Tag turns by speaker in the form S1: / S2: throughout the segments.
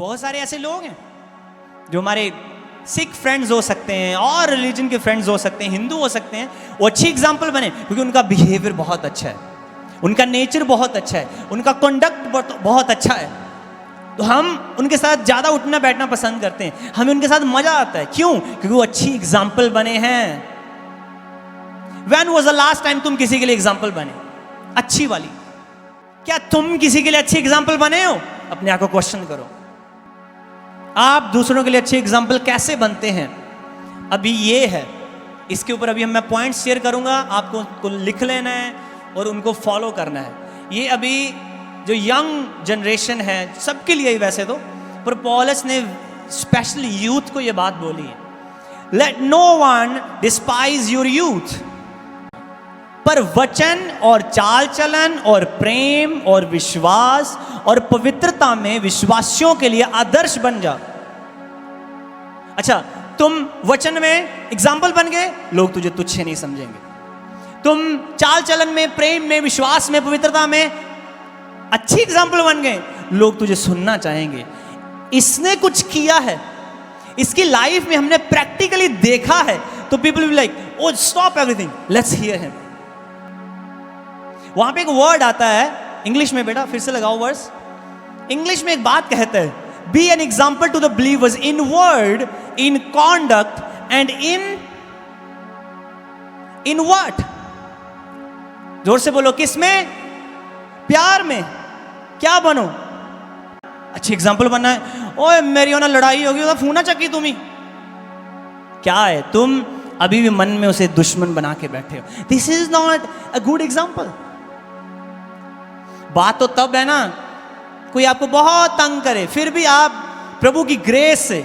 S1: बहुत सारे ऐसे लोग हैं जो हमारे सिख फ्रेंड्स हो सकते हैं और रिलीजन के फ्रेंड्स हो सकते हैं, हिंदू हो सकते हैं, वो अच्छी एग्जाम्पल बने क्योंकि उनका बिहेवियर बहुत अच्छा है, उनका नेचर बहुत अच्छा है, उनका कंडक्ट बहुत अच्छा है। तो हम उनके साथ ज़्यादा उठना बैठना पसंद करते हैं, हमें उनके साथ मज़ा आता है। क्यों? क्योंकि वो अच्छी एग्जाम्पल बने हैं। When was the last time तुम किसी के लिए एग्जाम्पल बने, अच्छी वाली? क्या तुम किसी के लिए अच्छी एग्जाम्पल बने हो? अपने आप को क्वेश्चन करो। आप दूसरों के लिए अच्छे एग्जाम्पल कैसे बनते हैं? अभी ये है, इसके ऊपर अभी मैं पॉइंट्स शेयर करूंगा, आपको लिख लेना है और उनको फॉलो करना है। ये अभी जो यंग जनरेशन है सबके लिए वैसे तो, पर पॉलस ने स्पेशली यूथ को ये बात बोली है, let no one despise your youth, पर वचन और चाल चलन और प्रेम और विश्वास और पवित्रता में विश्वासियों के लिए आदर्श बन जा। अच्छा, तुम वचन में एग्जाम्पल बन गए, लोग तुझे तुच्छ नहीं समझेंगे। तुम चाल चलन में, प्रेम में, विश्वास में, पवित्रता में अच्छी एग्जाम्पल बन गए, लोग तुझे सुनना चाहेंगे। इसने कुछ किया है, इसकी लाइफ में हमने प्रैक्टिकली देखा है, तो people will like, oh stop everything, let's hear him. वहां पे एक वर्ड आता है इंग्लिश में, बेटा फिर से लगाओ वर्ड्स। इंग्लिश में एक बात कहता है, be an example to the believers in word, in conduct and in what? जोर से बोलो, किस में? प्यार में। क्या बनो? अच्छी एग्जाम्पल बनना है। ओए मेरी ना लड़ाई होगी तो फूना चक्की तुम ही, क्या है? तुम अभी भी मन में उसे दुश्मन बना के बैठे हो। This is not a good example. बात तो तब है ना, कोई आपको बहुत तंग करे, फिर भी आप प्रभु की ग्रेस से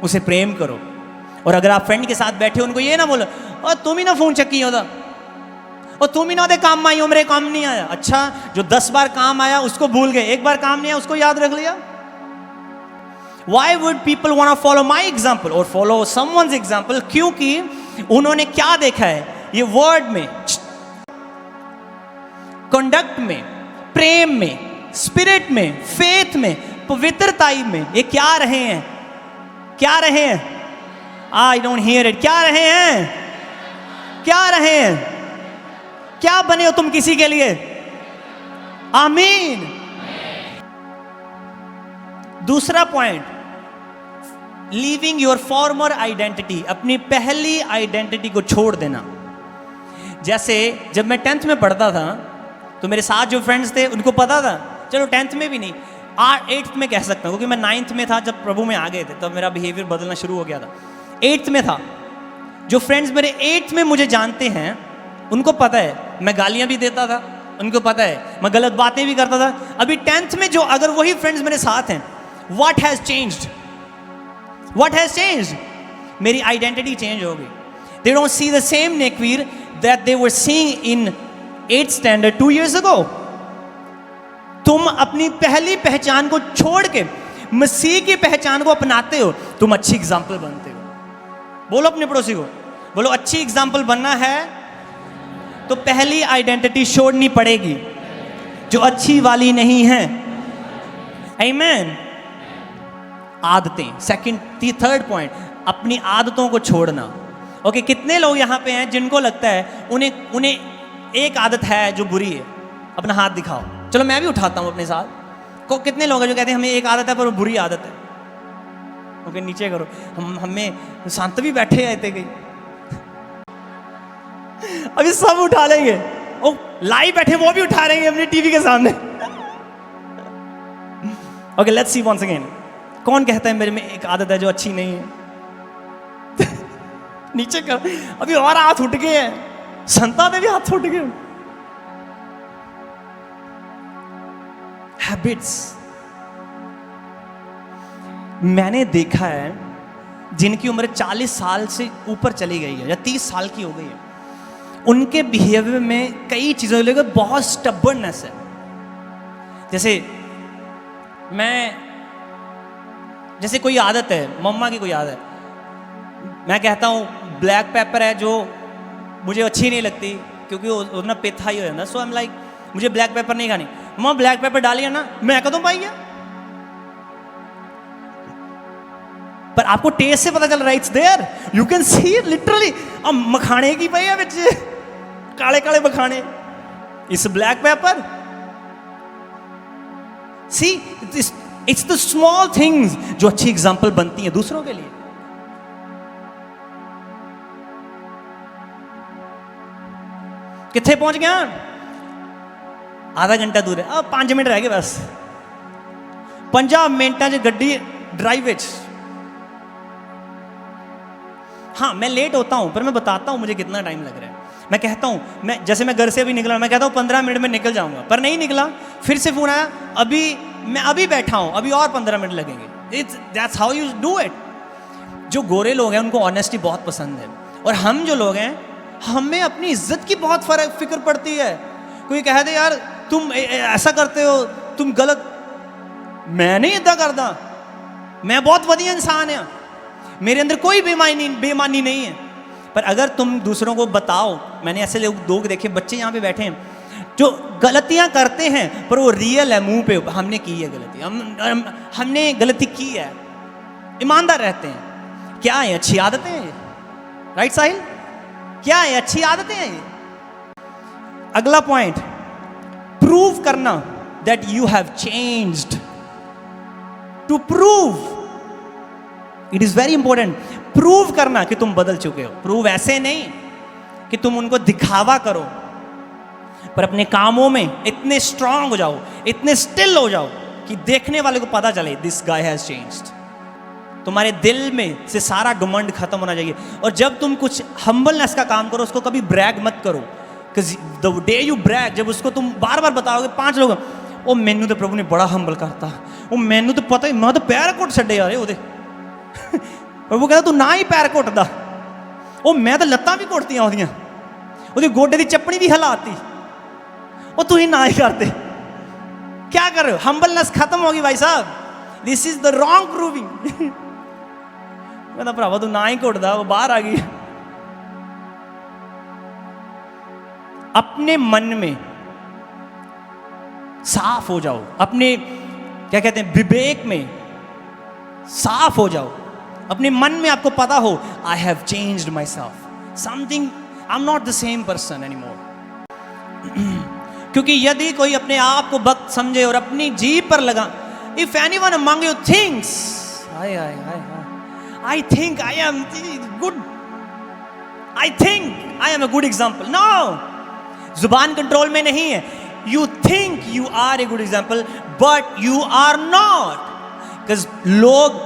S1: उसे प्रेम करो। और अगर आप फ्रेंड के साथ बैठे हो, उनको ये ना बोलो, और तुम ही ना फोन चक्की होता, और तुम ही ना दे काम आई हो, मेरे काम नहीं आया। अच्छा, जो 10 बार काम आया उसको भूल गए, एक बार काम नहीं आया उसको याद रख लिया। Why would people want to follow my example or follow someone's example? क्योंकि उन्होंने क्या देखा है, ये वर्ड में, कंडक्ट में, प्रेम में, स्पिरिट में, फेथ में, पवित्रता में, ये क्या रहे हैं? क्या रहे हैं? I don't hear it. क्या रहे हैं? क्या रहे हैं? क्या बने हो तुम किसी के लिए? आमीन। दूसरा point, leaving your farmer identity, अपनी पहली आइडेंटिटी को छोड़ देना। जैसे जब मैं 10th में पढ़ता था तो मेरे साथ जो फ्रेंड्स थे उनको पता था, चलो 10th में भी नहीं, 8th में कह सकता हूँ, क्योंकि मैं 9th में था जब प्रभु में आ गए थे, तब मेरा बिहेवियर बदलना शुरू हो गया था। 8th में था, जो फ्रेंड्स मेरे 8th में मुझे जानते हैं उनको पता है मैं गालियाँ भी देता था, उनको पता है मैं गलत बातें भी करता था। अभी 10th में जो अगर वही फ्रेंड्स मेरे साथ हैं, what has changed? What has changed? मेरी आइडेंटिटी चेंज हो गई। They don't see the same Nekvir that they were seeing in 8th standard 2 years ago। तुम अपनी पहली पहचान को छोड़ के मसीह की पहचान को अपनाते हो, तुम अच्छी एग्जाम्पल बनते हो। बोलो अपने पड़ोसी को, बोलो अच्छी एग्जाम्पल बनना है तो पहली आइडेंटिटी छोड़नी पड़ेगी जो अच्छी वाली नहीं है। आमीन। आदतें, थर्ड पॉइंट, अपनी आदतों को छोड़ना। ओके, कितने लोग यहाँ पे हैं जिनको लगता है उन्हें एक आदत है जो बुरी है? अपना हाथ दिखाओ। चलो मैं भी उठाता हूँ अपने साथ को। कितने लोग हैं जो कहते हैं हमें एक आदत है पर वो बुरी आदत है? ओके, नीचे करो। हमें शांत भी बैठे हैं कहीं, अभी सब उठा लेंगे। ओ लाइव बैठे वो भी उठा लेंगे अपने टीवी के सामने। Okay, let's see once again. कौन कहता है मेरे में एक आदत है जो अच्छी नहीं है? नीचे कर। अभी और हाथ उठ गए हैं, संता में भी हाथ उठ गए। हैबिट्स, मैंने देखा है जिनकी उम्र 40 साल से ऊपर चली गई है या 30 साल की हो गई है, उनके बिहेवियर में कई चीज़ों को लेकर बहुत स्टबर्ननेस है। जैसे कोई आदत है, मम्मा की कोई आदत है, मैं कहता हूँ ब्लैक पेपर है जो मुझे अच्छी नहीं लगती क्योंकि वो उतना पिथा ही हो जाता। सो आई एम लाइक, मुझे ब्लैक पेपर नहीं खानी। मम्मा ब्लैक पेपर डालिए ना, मैं कदों पाई गया? पर आपको टेस्ट से पता चल रहा है, it's there, you can see literally. अब मखाने की पई है विच, काले काले मखाने, इस black pepper. See it's the small things जो अच्छी एग्जांपल बनती है दूसरों के लिए। कितने पहुंच गया? आधा घंटा दूर है, अब 5 मिनट रह गए बस। 50 मिनटा च गड्डी ड्राइव विच। हाँ मैं लेट होता हूं, पर मैं बताता हूं मुझे कितना टाइम लग रहा है। मैं कहता हूं, मैं जैसे मैं घर से अभी निकला, मैं कहता हूं 15 मिनट में निकल जाऊंगा, पर नहीं निकला। फिर से फोन आया, मैं अभी बैठा हूं, अभी और 15 मिनट लगेंगे। It's that's how you do it. जो गोरे लोग हैं उनको ऑनेस्टी बहुत पसंद है, और हम जो लोग हैं हमें अपनी इज्जत की बहुत फिक्र पड़ती है। कोई कह दे यार तुम ऐसा करते हो, तुम गलत। मैं नहीं इदा करता, मैं बहुत बढ़िया इंसान है, मेरे अंदर कोई बेईमानी नहीं है। पर अगर तुम दूसरों को बताओ, मैंने ऐसे लोग देखे, बच्चे यहाँ पे बैठे हैं जो गलतियां करते हैं पर वो रियल है, मुंह पे हमने की है गलती, हमने गलती की है, ईमानदार रहते हैं। क्या है? अच्छी आदतें हैं। राइट साहिल? क्या है? अच्छी आदतें हैं। अगला पॉइंट, प्रूव करना that you have changed. To prove, it is very important. Prove करना कि तुम बदल चुके हो। प्रूव ऐसे नहीं कि तुम उनको दिखावा करो, पर अपने कामों में इतने स्ट्रांग हो जाओ, इतने स्टिल हो जाओ कि देखने वाले को पता चले दिस गाय हैज चेंज्ड। तुम्हारे दिल में से सारा घमंड खत्म होना चाहिए। और जब तुम कुछ हम्बलनेस का काम करो, उसको कभी ब्रैग मत करो। द डे यू ब्रैग, जब उसको तुम बार बार बताओगे, 5 लोग, ओ मैनू तो प्रभु ने बड़ा हम्बल करता, ओ मैनू तो पता ही, मैं तो पैर घुट छड्डे यार ओदे। प्रभु कहता तू ना ही पैर घुटदा, ओ मैं तो लत्तां भी घुटतियां ओदियां, ओदी गोडे दी चप्पणी भी हिलाती, ओ तू ही ना ही करते। क्या कर रहे हो? हम्बलनेस खत्म होगी भाई साहब। This is the wrong proving. कहता भरावा तू ना ही घुटदा, वो बाहर आ गई। अपने मन में साफ हो जाओ, अपने क्या कहते हैं विवेक में साफ हो जाओ। अपने मन में आपको पता हो I have changed my self, something, I am not the same person any more. क्योंकि यदि कोई अपने आप को भक्त समझे और अपनी जीभ पर लगा, if anyone among you thinks I think I am good, I think I am a good example, no, जुबान कंट्रोल में नहीं है। You think you are a good example but you are not. Because लोग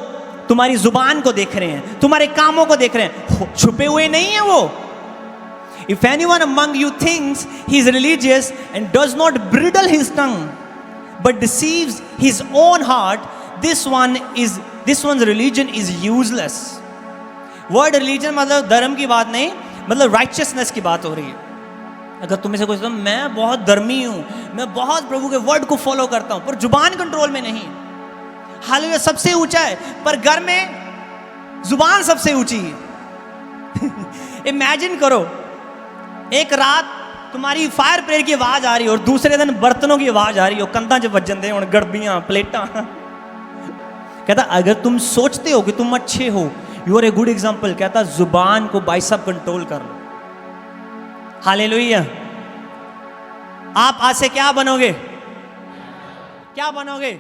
S1: तुम्हारी जुबान को देख रहे हैं, तुम्हारे कामों को देख रहे हैं, छुपे हुए नहीं है वो। If anyone among you thinks he is religious and does not bridle his tongue but deceives his own heart, this one's religion is useless. Word religion मतलब धर्म की बात नहीं, मतलब righteousness की बात हो रही है। अगर तुम्हें से कोई मैं बहुत धर्मी हूं, मैं बहुत प्रभु के वर्ड को फॉलो करता हूं, पर जुबान कंट्रोल में नहीं, हालेलुया सबसे ऊंचा है पर घर में जुबान सबसे ऊंची है। इमेजिन करो, एक रात तुम्हारी फायर प्रेयर की आवाज आ रही हो और दूसरे दिन बर्तनों की आवाज आ रही हो, कंधा च वजन दे हुण गड़बियां प्लेटां। कहता अगर तुम सोचते हो कि तुम अच्छे हो, you are a good example, कहता जुबान को भाई साहब कंट्रोल कर लो। हालेलुया। आप आज से क्या बनोगे? क्या बनोगे?